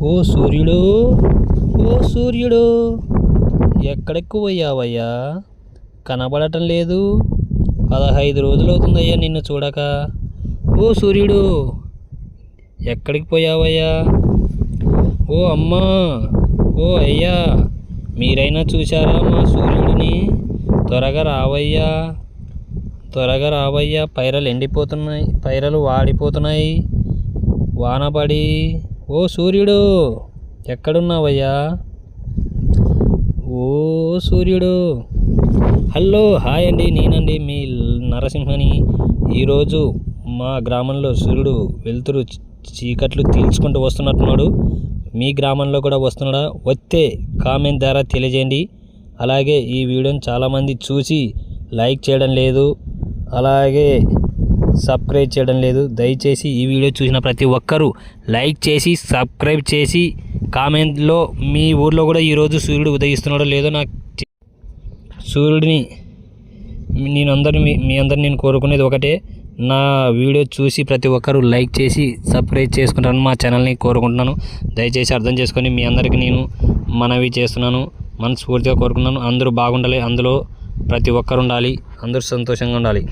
ఓ సూర్యుడు, ఓ సూర్యుడు, ఎక్కడెక్కు పోయావయ్యా? కనబడటం లేదు. 15 రోజులు అవుతుందయ్యా నిన్ను చూడక. ఓ సూర్యుడు, ఎక్కడికి పోయావయ్యా? ఓ అమ్మా, ఓ అయ్యా, మీరైనా చూశారా మా సూర్యుడిని? త్వరగా రావయ్యా, త్వరగా రావయ్యా. పైరలు ఎండిపోతున్నాయి, పైరలు వాడిపోతున్నాయి వానపడి. ఓ సూర్యుడు, ఎక్కడున్నావయ్యా? ఓ సూర్యుడు. హలో, హాయ్ అండి, నేనండి మీ నరసింహని. ఈరోజు మా గ్రామంలో సూర్యుడు వెలుతురు చీకట్లు తీల్చుకుంటూ వస్తున్నట్టున్నాడు. మీ గ్రామంలో కూడా వస్తున్నాడా? వస్తే కామెంట్ ద్వారా తెలియజేయండి. అలాగే ఈ వీడియోని చాలామంది చూసి లైక్ చేయడం లేదు, అలాగే సబ్స్క్రైబ్ చేయడం లేదు. దయచేసి ఈ వీడియో చూసిన ప్రతి ఒక్కరూ లైక్ చేసి సబ్స్క్రైబ్ చేసి కామెంట్లో మీ ఊర్లో కూడా ఈరోజు సూర్యుడు ఉదయిస్తున్నాడో లేదో నాకు సూర్యుడిని మీ అందరిని నేను కోరుకునేది ఒకటే, నా వీడియో చూసి ప్రతి ఒక్కరూ లైక్ చేసి సబ్స్క్రైబ్ చేసుకుంటాను మా ఛానల్ని కోరుకుంటున్నాను. దయచేసి అర్థం చేసుకొని మీ అందరికీ నేను మనవి చేస్తున్నాను, మనస్ఫూర్తిగా కోరుకున్నాను. అందరూ బాగుండాలి, అందులో ప్రతి ఒక్కరు ఉండాలి, అందరూ సంతోషంగా ఉండాలి.